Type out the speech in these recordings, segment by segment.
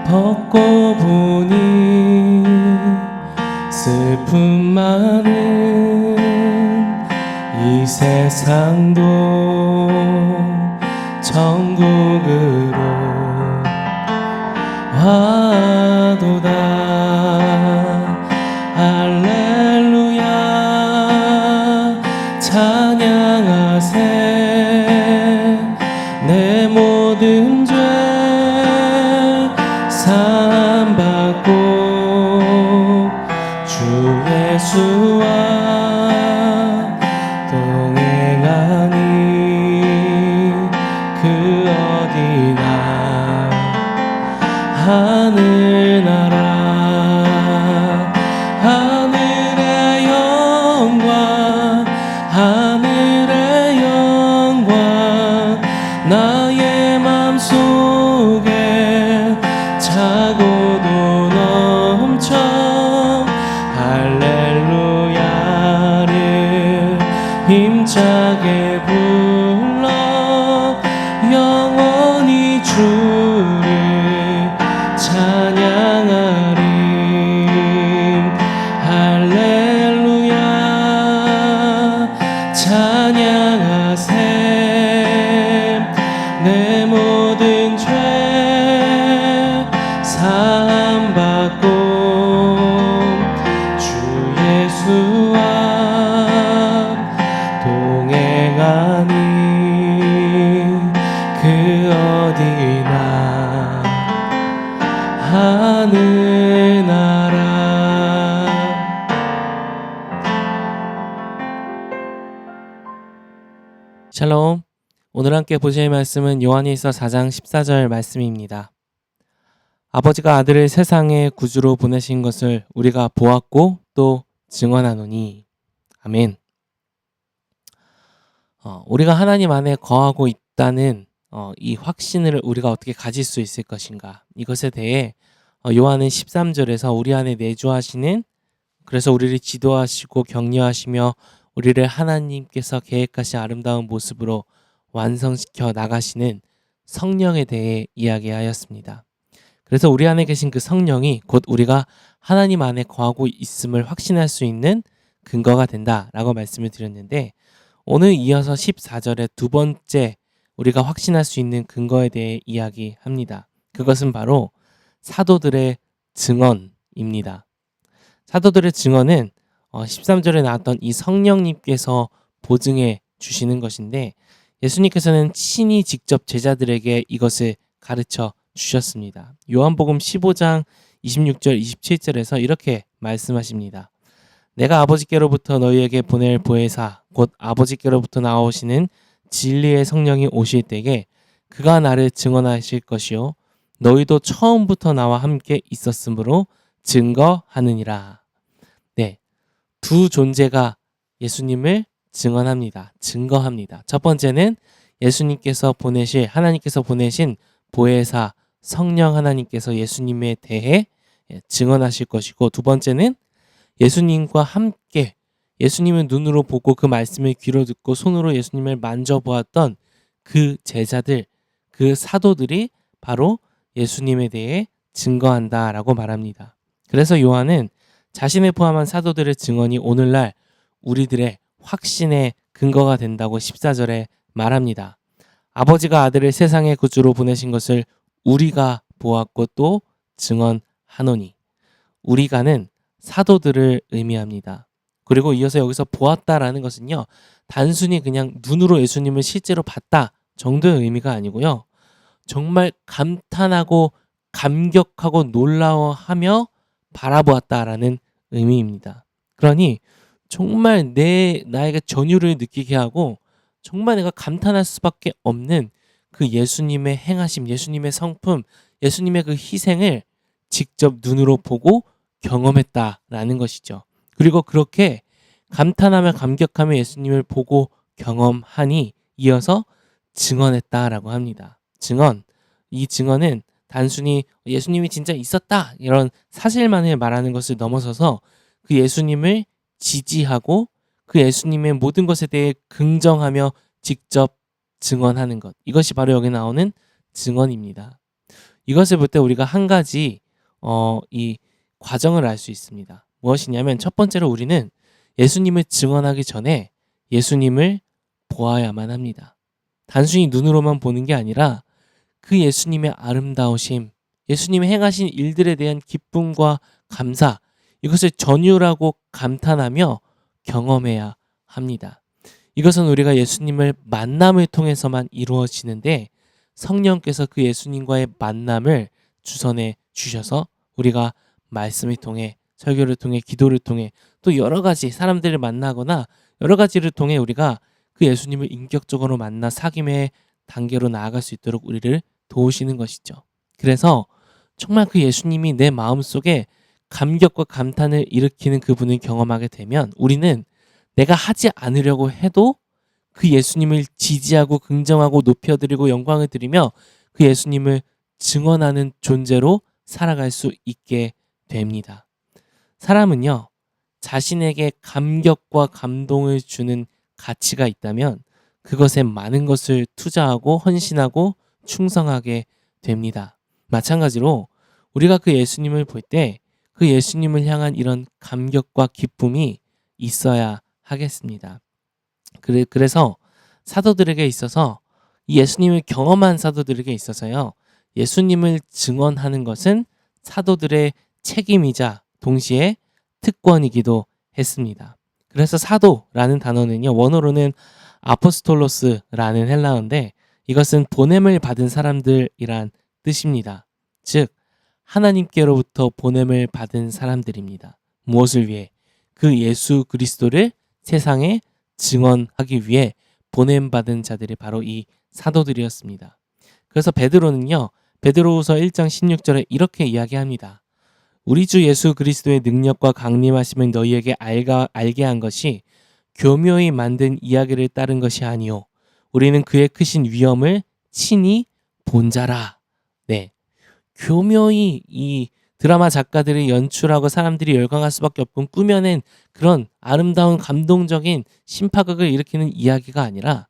벗고 보니 슬픔 많은 이 세상도 천국으로 와도다. 할렐루야 찬양하세. 내 모든 죄 사함받고 주 예수와 동행하니 그 어디나 하늘나라 하늘의 영광 하늘의 영광 나의 맘속에 차고도 넘쳐 할렐루야를 힘차게 불러 영원히 주를 찬양하리. 할렐루야 찬양하세. 내 모든 죄 사함받고 주 예수와 동행하니 그 어디나 하늘나라. 샬롬. 오늘 함께 보실 말씀은 요한일서 4장 14절 말씀입니다. 아버지가 아들을 세상의 구주로 보내신 것을 우리가 보았고 또 증언하노니. 아멘. 우리가 하나님 안에 거하고 있다는 이 확신을 우리가 어떻게 가질 수 있을 것인가, 이것에 대해 요한은 13절에서 우리 안에 내주하시는, 그래서 우리를 지도하시고 격려하시며 우리를 하나님께서 계획하신 아름다운 모습으로 완성시켜 나가시는 성령에 대해 이야기하였습니다. 그래서 우리 안에 계신 그 성령이 곧 우리가 하나님 안에 거하고 있음을 확신할 수 있는 근거가 된다라고 말씀을 드렸는데, 오늘 이어서 14절에 두 번째 우리가 확신할 수 있는 근거에 대해 이야기합니다. 그것은 바로 사도들의 증언입니다. 사도들의 증언은 13절에 나왔던 이 성령님께서 보증해 주시는 것인데, 예수님께서는 친히 직접 제자들에게 이것을 가르쳐 주셨습니다. 요한복음 15장 26절 27절에서 이렇게 말씀하십니다. 내가 아버지께로부터 너희에게 보낼 보혜사 곧 아버지께로부터 나오시는 진리의 성령이 오실 때에 그가 나를 증언하실 것이요 너희도 처음부터 나와 함께 있었으므로 증거하느니라. 네, 두 존재가 예수님을 증언합니다. 증거합니다. 첫 번째는 예수님께서 보내실, 하나님께서 보내신 보혜사 성령 하나님께서 예수님에 대해 증언하실 것이고, 두 번째는 예수님과 함께 예수님을 눈으로 보고 그 말씀을 귀로 듣고 손으로 예수님을 만져보았던 그 제자들, 그 사도들이 바로 예수님에 대해 증거한다라고 말합니다. 그래서 요한은 자신을 포함한 사도들의 증언이 오늘날 우리들의 확신의 근거가 된다고 14절에 말합니다. 아버지가 아들을 세상의 구주로 보내신 것을 우리가 보았고 또 증언하노니. 우리가는 사도들을 의미합니다. 그리고 이어서 여기서 보았다라는 것은요, 단순히 그냥 눈으로 예수님을 실제로 봤다 정도의 의미가 아니고요, 정말 감탄하고 감격하고 놀라워하며 바라보았다라는 의미입니다. 그러니 정말 나에게 전율을 느끼게 하고 정말 내가 감탄할 수밖에 없는 그 예수님의 행하심, 예수님의 성품, 예수님의 그 희생을 직접 눈으로 보고 경험했다라는 것이죠. 그리고 그렇게 감탄하며 감격하며 예수님을 보고 경험하니 이어서 증언했다라고 합니다. 증언. 이 증언은 단순히 예수님이 진짜 있었다 이런 사실만을 말하는 것을 넘어서서 그 예수님을 지지하고 그 예수님의 모든 것에 대해 긍정하며 직접 증언하는 것. 이것이 바로 여기 나오는 증언입니다. 이것을 볼 때 우리가 한 가지 이 과정을 알 수 있습니다. 무엇이냐면 첫 번째로 우리는 예수님을 증언하기 전에 예수님을 보아야만 합니다. 단순히 눈으로만 보는 게 아니라 그 예수님의 아름다우심, 예수님이 행하신 일들에 대한 기쁨과 감사, 이것을 전율하고 감탄하며 경험해야 합니다. 이것은 우리가 예수님을 만남을 통해서만 이루어지는데 성령께서 그 예수님과의 만남을 주선해 주셔서 우리가 말씀을 통해 설교를 통해 기도를 통해 또 여러 가지 사람들을 만나거나 여러 가지를 통해 우리가 그 예수님을 인격적으로 만나 사귐의 단계로 나아갈 수 있도록 우리를 도우시는 것이죠. 그래서 정말 그 예수님이 내 마음속에 감격과 감탄을 일으키는 그분을 경험하게 되면 우리는 내가 하지 않으려고 해도 그 예수님을 지지하고 긍정하고 높여드리고 영광을 드리며 그 예수님을 증언하는 존재로 살아갈 수 있게 됩니다. 사람은요, 자신에게 감격과 감동을 주는 가치가 있다면 그것에 많은 것을 투자하고 헌신하고 충성하게 됩니다. 마찬가지로 우리가 그 예수님을 볼 때 그 예수님을 향한 이런 감격과 기쁨이 있어야 하겠습니다. 그래서 사도들에게 있어서 이 예수님을 경험한 사도들에게 있어서요. 예수님을 증언하는 것은 사도들의 책임이자 동시에 특권이기도 했습니다. 그래서 사도라는 단어는요. 원어로는 아포스톨로스라는 헬라어인데 이것은 보냄을 받은 사람들이란 뜻입니다. 즉 하나님께로부터 보냄을 받은 사람들입니다. 무엇을 위해? 그 예수 그리스도를 세상에 증언하기 위해 보냄받은 자들이 바로 이 사도들이었습니다. 그래서 베드로는요. 베드로후서 1장 16절에 이렇게 이야기합니다. 우리 주 예수 그리스도의 능력과 강림하심을 너희에게 알게 한 것이 교묘히 만든 이야기를 따른 것이 아니요 우리는 그의 크신 위엄을 친히 본 자라. 네, 교묘히 이 드라마 작가들이 연출하고 사람들이 열광할 수밖에 없고 꾸며낸 그런 아름다운 감동적인 심파극을 일으키는 이야기가 아니라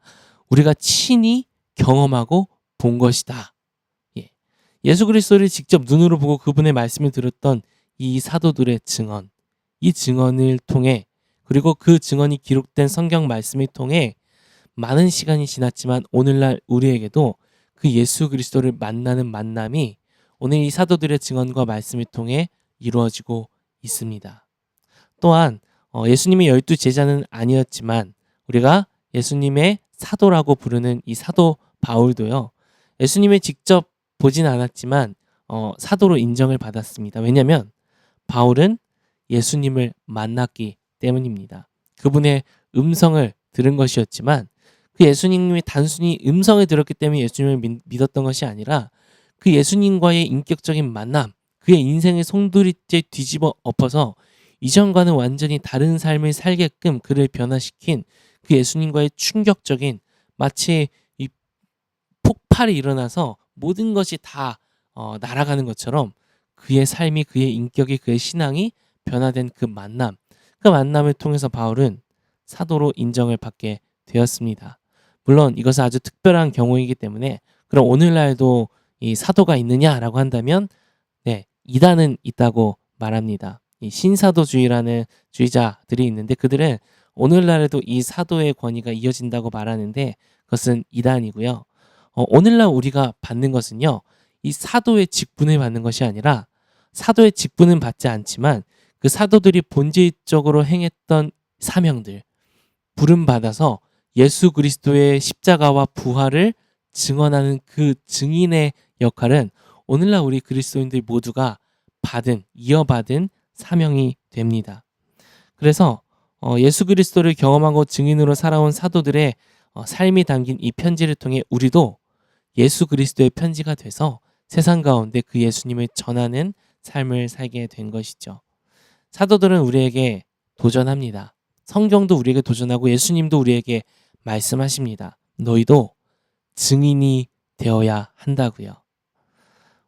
우리가 친히 경험하고 본 것이다. 예수 그리스도를 직접 눈으로 보고 그분의 말씀을 들었던 이 사도들의 증언, 이 증언을 통해 그리고 그 증언이 기록된 성경 말씀을 통해 많은 시간이 지났지만 오늘날 우리에게도 그 예수 그리스도를 만나는 만남이 오늘 이 사도들의 증언과 말씀을 통해 이루어지고 있습니다. 또한 예수님의 12 제자는 아니었지만 우리가 예수님의 사도라고 부르는 이 사도 바울도요. 예수님을 직접 보진 않았지만 사도로 인정을 받았습니다. 왜냐하면 바울은 예수님을 만났기 때문입니다. 그분의 음성을 들은 것이었지만 그 예수님이 단순히 음성을 들었기 때문에 예수님을 믿었던 것이 아니라 그 예수님과의 인격적인 만남, 그의 인생의 송두리째 뒤집어 엎어서 이전과는 완전히 다른 삶을 살게끔 그를 변화시킨 그 예수님과의 충격적인 마치 이 폭발이 일어나서 모든 것이 다 날아가는 것처럼 그의 삶이 그의 인격이 그의 신앙이 변화된 그 만남, 그 만남을 통해서 바울은 사도로 인정을 받게 되었습니다. 물론 이것은 아주 특별한 경우이기 때문에 그럼 오늘날도 이 사도가 있느냐라고 한다면 네, 이단은 있다고 말합니다. 이 신사도주의라는 주의자들이 있는데 그들은 오늘날에도 이 사도의 권위가 이어진다고 말하는데 그것은 이단이고요. 오늘날 우리가 받는 것은요. 이 사도의 직분을 받는 것이 아니라 사도의 직분은 받지 않지만 그 사도들이 본질적으로 행했던 사명들, 부름받아서 예수 그리스도의 십자가와 부활을 증언하는 그 증인의 역할은 오늘날 우리 그리스도인들 모두가 이어받은 사명이 됩니다. 그래서 예수 그리스도를 경험하고 증인으로 살아온 사도들의 삶이 담긴 이 편지를 통해 우리도 예수 그리스도의 편지가 돼서 세상 가운데 그 예수님을 전하는 삶을 살게 된 것이죠. 사도들은 우리에게 도전합니다. 성경도 우리에게 도전하고 예수님도 우리에게 말씀하십니다. 너희도 증인이 되어야 한다고요.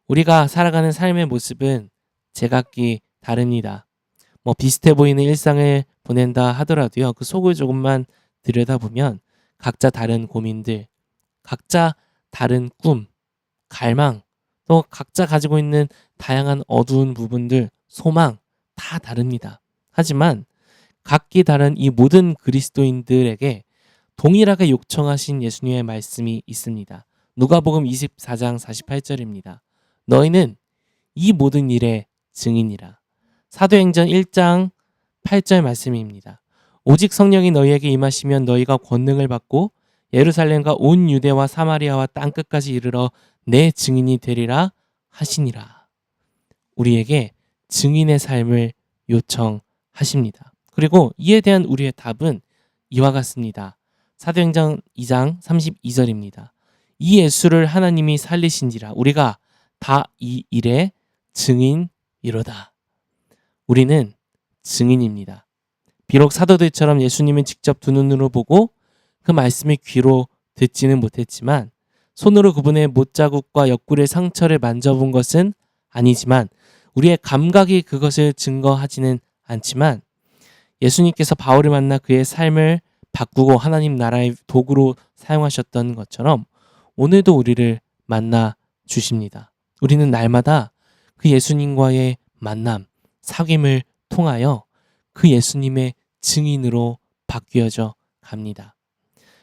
우리가 살아가는 삶의 모습은 제각기 다릅니다. 비슷해 보이는 일상을 보낸다 하더라도요. 그 속을 조금만 들여다보면 각자 다른 고민들, 각자 다른 꿈, 갈망, 또 각자 가지고 있는 다양한 어두운 부분들, 소망 다 다릅니다. 하지만 각기 다른 이 모든 그리스도인들에게 동일하게 요청하신 예수님의 말씀이 있습니다. 누가복음 24장 48절입니다. 너희는 이 모든 일의 증인이라. 사도행전 1장 8절 말씀입니다. 오직 성령이 너희에게 임하시면 너희가 권능을 받고 예루살렘과 온 유대와 사마리아와 땅끝까지 이르러 내 증인이 되리라 하시니라. 우리에게 증인의 삶을 요청하십니다. 그리고 이에 대한 우리의 답은 이와 같습니다. 사도행전 2장 32절입니다. 이 예수를 하나님이 살리신지라 우리가 다 이 일의 증인이로다. 우리는 증인입니다. 비록 사도들처럼 예수님은 직접 두 눈으로 보고 그 말씀을 귀로 듣지는 못했지만 손으로 그분의 못자국과 옆구리의 상처를 만져본 것은 아니지만 우리의 감각이 그것을 증거하지는 않지만 예수님께서 바울을 만나 그의 삶을 바꾸고 하나님 나라의 도구로 사용하셨던 것처럼 오늘도 우리를 만나 주십니다. 우리는 날마다 그 예수님과의 만남, 사귐을 통하여 그 예수님의 증인으로 바뀌어져 갑니다.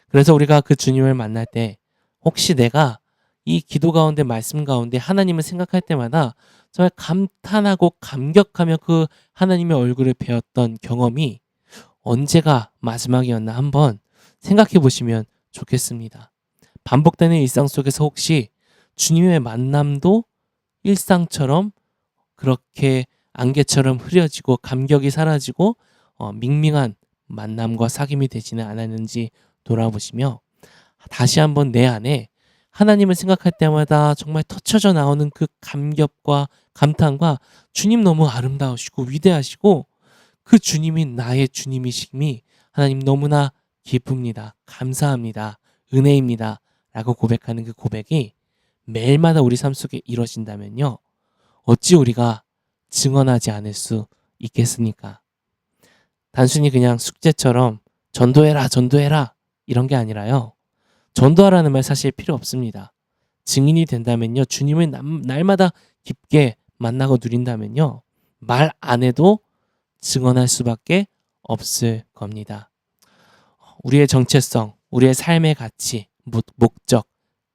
그래서 우리가 그 주님을 만날 때 혹시 내가 이 기도 가운데 말씀 가운데 하나님을 생각할 때마다 정말 감탄하고 감격하며 그 하나님의 얼굴을 배웠던 경험이 언제가 마지막이었나 한번 생각해 보시면 좋겠습니다. 반복되는 일상 속에서 혹시 주님의 만남도 일상처럼 그렇게 안개처럼 흐려지고 감격이 사라지고 밍밍한 만남과 사귐이 되지는 않았는지 돌아보시며 다시 한번 내 안에 하나님을 생각할 때마다 정말 터쳐져 나오는 그 감격과 감탄과 주님 너무 아름다우시고 위대하시고 그 주님이 나의 주님이심이 하나님 너무나 기쁩니다. 감사합니다. 은혜입니다. 라고 고백하는 그 고백이 매일마다 우리 삶 속에 이루어진다면요. 어찌 우리가 증언하지 않을 수 있겠습니까? 단순히 그냥 숙제처럼 전도해라, 전도해라 이런 게 아니라요. 전도하라는 말 사실 필요 없습니다. 증인이 된다면요. 주님을 날마다 깊게 만나고 누린다면요. 말 안 해도 증언할 수밖에 없을 겁니다. 우리의 정체성, 우리의 삶의 가치, 목적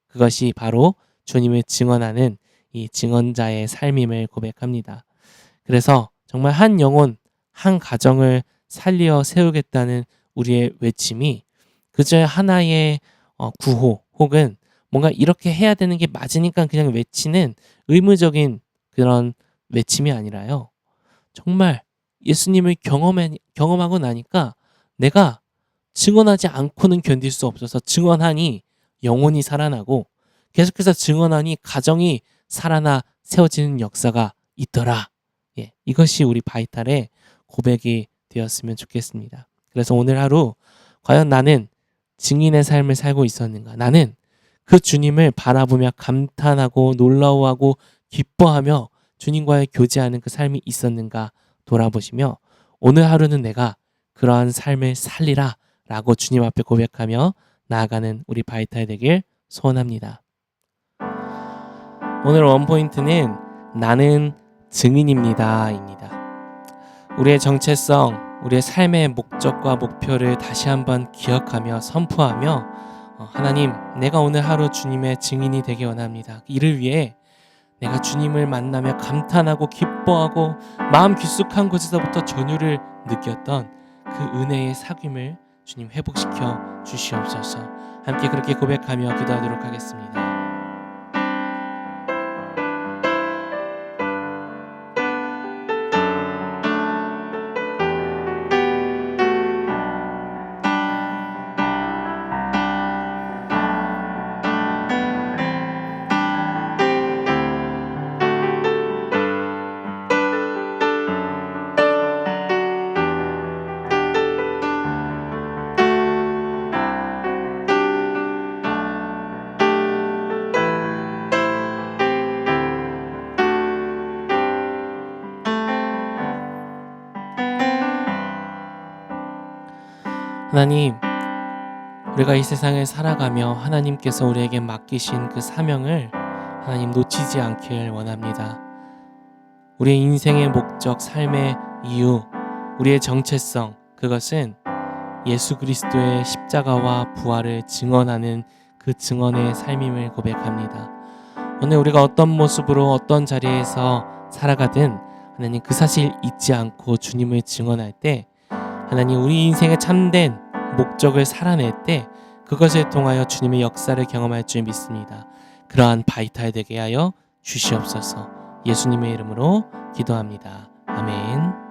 그것이 바로 주님을 증언하는 이 증언자의 삶임을 고백합니다. 그래서 정말 한 영혼, 한 가정을 살려 세우겠다는 우리의 외침이 그저 하나의 구호 혹은 뭔가 이렇게 해야 되는 게 맞으니까 그냥 외치는 의무적인 그런 외침이 아니라요. 정말 예수님을 경험하고 나니까 내가 증언하지 않고는 견딜 수 없어서 증언하니 영혼이 살아나고 계속해서 증언하니 가정이 살아나 세워지는 역사가 있더라. 예, 이것이 우리 바이탈의 고백이 되었으면 좋겠습니다. 그래서 오늘 하루 과연 나는 증인의 삶을 살고 있었는가? 나는 그 주님을 바라보며 감탄하고 놀라워하고 기뻐하며 주님과의 교제하는 그 삶이 있었는가 돌아보시며 오늘 하루는 내가 그러한 삶을 살리라 라고 주님 앞에 고백하며 나아가는 우리 바이탈 되길 소원합니다. 오늘 원포인트는 나는 증인입니다 입니다. 우리의 정체성, 우리의 삶의 목적과 목표를 다시 한번 기억하며 선포하며 하나님, 내가 오늘 하루 주님의 증인이 되기 원합니다. 이를 위해 내가 주님을 만나며 감탄하고 기뻐하고 마음 깊숙한 곳에서부터 전율을 느꼈던 그 은혜의 사귐을 주님 회복시켜 주시옵소서. 함께 그렇게 고백하며 기도하도록 하겠습니다. 하나님, 우리가 이 세상을 살아가며 하나님께서 우리에게 맡기신 그 사명을 하나님 놓치지 않길 원합니다. 우리의 인생의 목적, 삶의 이유, 우리의 정체성, 그것은 예수 그리스도의 십자가와 부활을 증언하는 그 증언의 삶임을 고백합니다. 오늘 우리가 어떤 모습으로 어떤 자리에서 살아가든 하나님 그 사실 잊지 않고 주님을 증언할 때, 하나님 우리 인생의 참된 목적을 살아낼 때 그것을 통하여 주님의 역사를 경험할 줄 믿습니다. 그러한 바이탈 되게 하여 주시옵소서. 예수님의 이름으로 기도합니다. 아멘.